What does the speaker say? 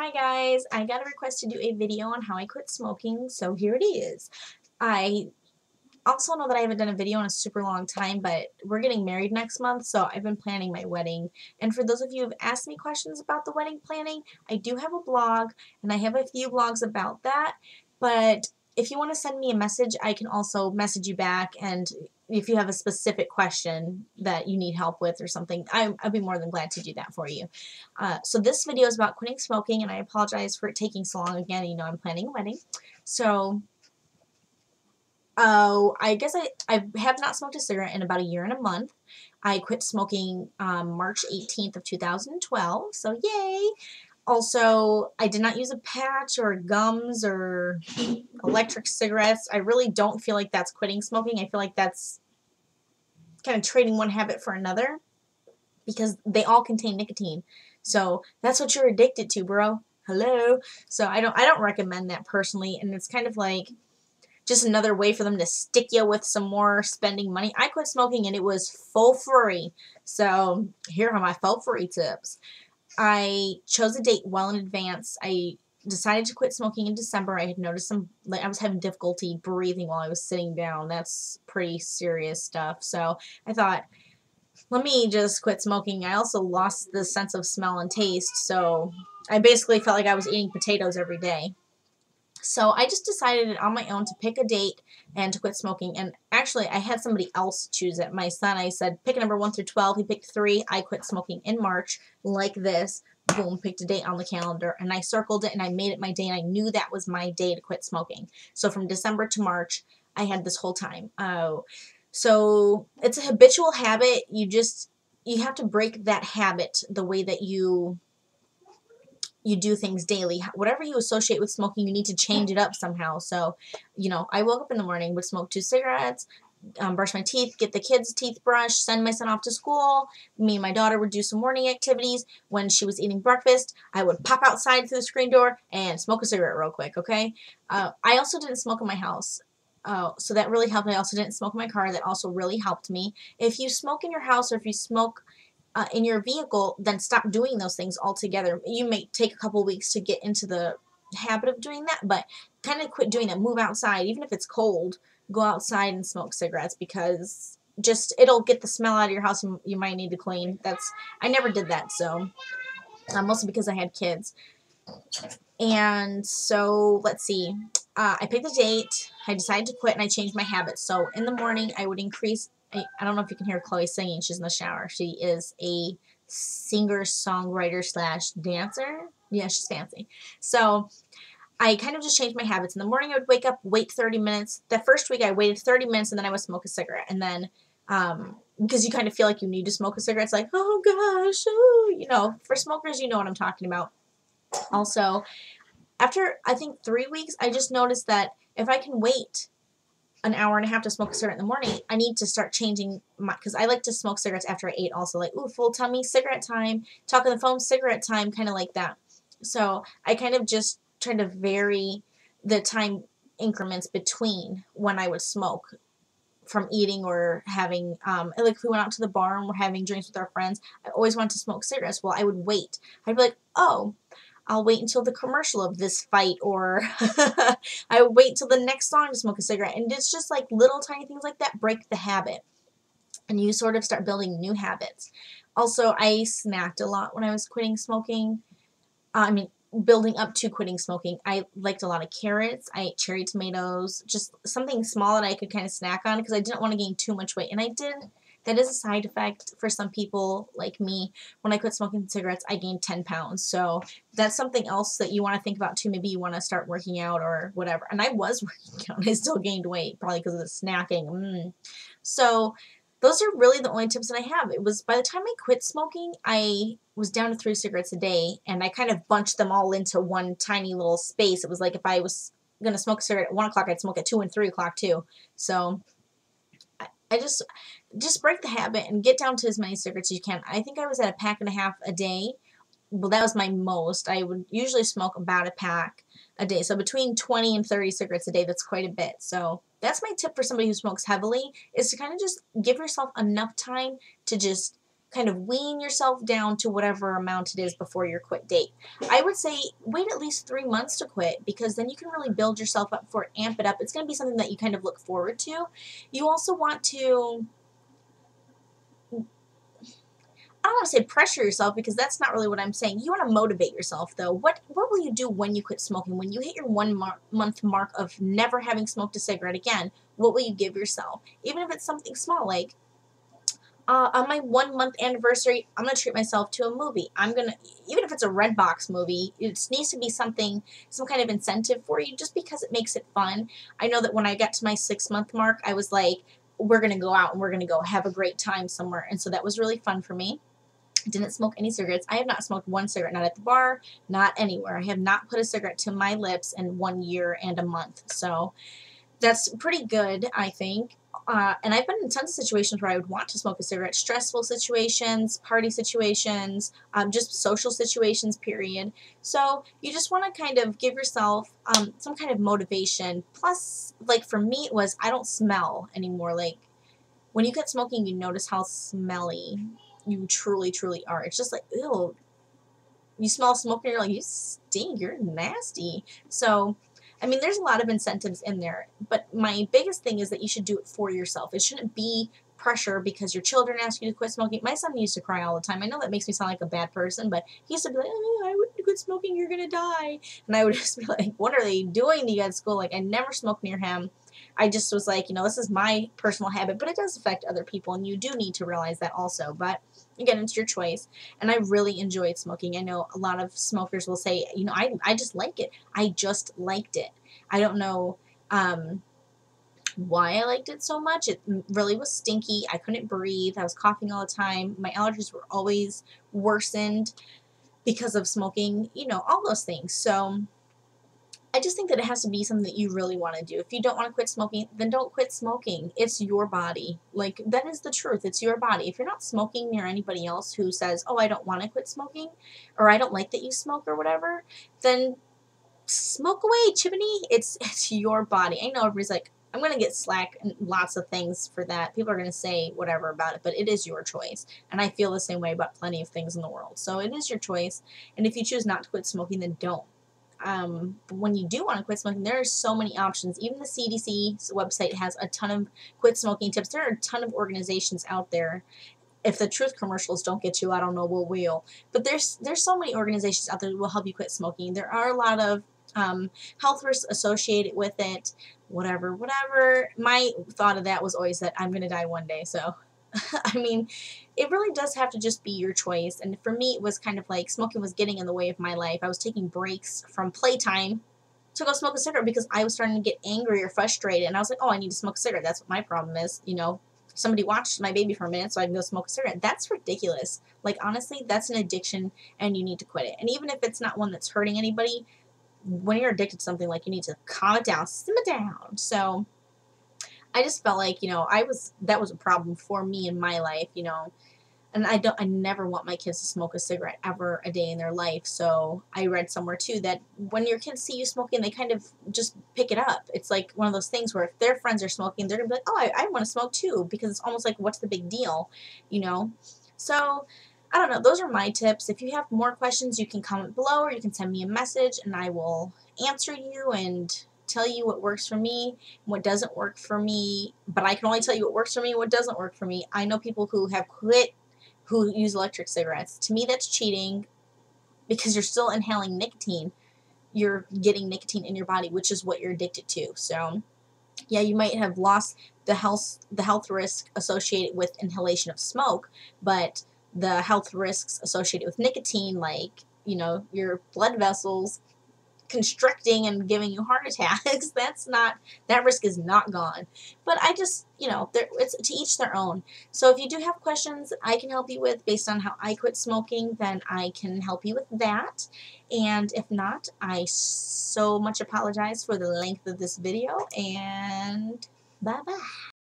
Hi guys, I got a request to do a video on how I quit smoking, so here it is. I also know that I haven't done a video in a super long time, but we're getting married next month, so I've been planning my wedding. And for those of you who've asked me questions about the wedding planning, I do have a blog, and I have a few blogs about that, but if you want to send me a message, I can also message you back, and if you have a specific question that you need help with or something, I'd be more than glad to do that for you. So this video is about quitting smoking, and I apologize for it taking so long. Again, you know, I'm planning a wedding. So, I guess I have not smoked a cigarette in about a year and a month. I quit smoking March 18th of 2012, so yay! Also, I did not use a patch or gums or electric cigarettes. I really don't feel like that's quitting smoking. I feel like that's kind of trading one habit for another because they all contain nicotine. So that's what you're addicted to, bro. Hello. So I don't recommend that personally, and it's kind of like just another way for them to stick you with some more spending money. I quit smoking and it was full free. So here are my full free tips. I chose a date well in advance. I decided to quit smoking in December. I had noticed I was having difficulty breathing while I was sitting down. That's pretty serious stuff. So I thought, let me just quit smoking. I also lost the sense of smell and taste. So I basically felt like I was eating potatoes every day. So I just decided on my own to pick a date and to quit smoking. And actually, I had somebody else choose it. My son, I said, pick a number 1 through 12. He picked 3. I quit smoking in March like this. Boom, picked a date on the calendar. And I circled it and I made it my day. And I knew that was my day to quit smoking. So from December to March, I had this whole time. So it's a habitual habit. You have to break that habit the way that you do things daily. Whatever you associate with smoking, you need to change it up somehow. So, you know, I woke up in the morning, would smoke 2 cigarettes, brush my teeth, get the kids' teeth brushed, send my son off to school. Me and my daughter would do some morning activities. When she was eating breakfast, I would pop outside through the screen door and smoke a cigarette real quick, okay? I also didn't smoke in my house. So that really helped. I also didn't smoke in my car. That also really helped me. If you smoke in your house or if you smoke in your vehicle, then stop doing those things altogether. You may take a couple weeks to get into the habit of doing that, but kind of quit doing that. Move outside, even if it's cold. Go outside and smoke cigarettes because it'll get the smell out of your house you might need to clean. I never did that, so mostly because I had kids. And so let's see. I picked a date. I decided to quit, and I changed my habits. So in the morning, I would increase. I don't know if you can hear Chloe singing. She's in the shower. She is a singer-songwriter / dancer. Yeah, she's fancy. So I kind of just changed my habits. In the morning, I would wake up, wait 30 minutes. The first week, I waited 30 minutes, and then I would smoke a cigarette. And then, because you kind of feel like you need to smoke a cigarette, it's like, oh gosh, oh, you know, for smokers, you know what I'm talking about. Also, after, I think, 3 weeks, I just noticed that if I can wait an hour and a half to smoke a cigarette in the morning, I need to start changing because I like to smoke cigarettes after I ate also, like, ooh, full tummy, cigarette time, talk on the phone, cigarette time, kind of like that. So I kind of just tried to vary the time increments between when I would smoke from eating or having, like if we went out to the bar and we're having drinks with our friends, I always wanted to smoke cigarettes. Well, I would wait. I'd be like, oh, I'll wait until the commercial of this fight, or I would wait till the next song to smoke a cigarette. And it's just like little tiny things like that break the habit. And you sort of start building new habits. Also, I snacked a lot when I was quitting smoking. Building up to quitting smoking. I liked a lot of carrots. I ate cherry tomatoes. Just something small that I could kind of snack on because I didn't want to gain too much weight. And I did. That is a side effect for some people like me. When I quit smoking cigarettes, I gained 10 pounds. So that's something else that you want to think about too. Maybe you want to start working out or whatever. And I was working out and I still gained weight, probably because of the snacking. So those are really the only tips that I have. It was by the time I quit smoking, I was down to 3 cigarettes a day, and I kind of bunched them all into one tiny little space. It was like if I was going to smoke a cigarette at 1 o'clock, I'd smoke at 2 and 3 o'clock too. So I just break the habit and get down to as many cigarettes as you can. I think I was at a pack and a half a day. Well, that was my most. I would usually smoke about a pack a day. So between 20 and 30 cigarettes a day, that's quite a bit. So that's my tip for somebody who smokes heavily, is to kind of just give yourself enough time to just kind of wean yourself down to whatever amount it is before your quit date. I would say wait at least 3 months to quit, because then you can really build yourself up for it, amp it up. It's going to be something that you kind of look forward to. You also want to, I don't want to say pressure yourself, because that's not really what I'm saying. You want to motivate yourself, though. What will you do when you quit smoking? When you hit your 1 month mark of never having smoked a cigarette again, what will you give yourself? Even if it's something small, like on my 1 month anniversary, I'm going to treat myself to a movie. I'm going to, even if it's a red box movie, it needs to be something, some kind of incentive for you, just because it makes it fun. I know that when I got to my 6 month mark, I was like, we're going to go out and we're going to go have a great time somewhere. And so that was really fun for me. Didn't smoke any cigarettes. I have not smoked one cigarette, not at the bar, not anywhere. I have not put a cigarette to my lips in 1 year and a month. So that's pretty good, I think. And I've been in tons of situations where I would want to smoke a cigarette. Stressful situations, party situations, just social situations, period. So you just want to kind of give yourself some kind of motivation. Plus, like for me, it was I don't smell anymore. Like when you quit smoking, you notice how smelly you truly, truly are. It's just like, ew. You smell smoke and you're like, you stink, you're nasty. So I mean, there's a lot of incentives in there, but my biggest thing is that you should do it for yourself. It shouldn't be pressure because your children ask you to quit smoking. My son used to cry all the time. I know that makes me sound like a bad person, but he used to be like, oh, I wouldn't quit smoking, you're going to die. And I would just be like, what are they doing to you at school? Like, I never smoked near him. I just was like, this is my personal habit, but it does affect other people, and you do need to realize that also. But again, it's your choice. And I really enjoyed smoking. I know a lot of smokers will say, I just like it. I just liked it. I don't know why I liked it so much. It really was stinky. I couldn't breathe. I was coughing all the time. My allergies were always worsened because of smoking, all those things. So I just think that it has to be something that you really want to do. If you don't want to quit smoking, then don't quit smoking. It's your body. Like, that is the truth. It's your body. If you're not smoking near anybody else who says, oh, I don't want to quit smoking, or I don't like that you smoke or whatever, then smoke away, Chimney. It's your body. I know everybody's like, I'm going to get slack and lots of things for that. People are going to say whatever about it, but it is your choice. And I feel the same way about plenty of things in the world. So it is your choice. And if you choose not to quit smoking, then don't. But when you do want to quit smoking, there are so many options. Even the CDC's website has a ton of quit smoking tips. There are a ton of organizations out there. If the truth commercials don't get you, I don't know what will. But there's so many organizations out there that will help you quit smoking. There are a lot of health risks associated with it. Whatever. My thought of that was always that I'm going to die one day. So I mean, it really does have to just be your choice. And for me, it was kind of like smoking was getting in the way of my life. I was taking breaks from playtime to go smoke a cigarette because I was starting to get angry or frustrated. And I was like, oh, I need to smoke a cigarette. That's what my problem is. Somebody watched my baby for a minute so I can go smoke a cigarette. That's ridiculous. Like, honestly, that's an addiction and you need to quit it. And even if it's not one that's hurting anybody, when you're addicted to something, like, you need to calm it down, simmer down. So I just felt like, that was a problem for me in my life, and I never want my kids to smoke a cigarette ever a day in their life. So I read somewhere too that when your kids see you smoking, they kind of just pick it up. It's like one of those things where if their friends are smoking, they're gonna be like, oh, I want to smoke too, because it's almost like, what's the big deal, So I don't know. Those are my tips. If you have more questions, you can comment below, or you can send me a message and I will answer you and tell you what works for me and what doesn't work for me. But I can only tell you what works for me and what doesn't work for me. I know people who have quit who use electric cigarettes. To me, that's cheating because you're still inhaling nicotine. You're getting nicotine in your body, which is what you're addicted to. So yeah, you might have lost the health risk associated with inhalation of smoke, but the health risks associated with nicotine, like, your blood vessels constricting and giving you heart attacks, that risk is not gone. But I just, it's to each their own. So if you do have questions I can help you with based on how I quit smoking, then I can help you with that. And if not, I so much apologize for the length of this video, and bye bye.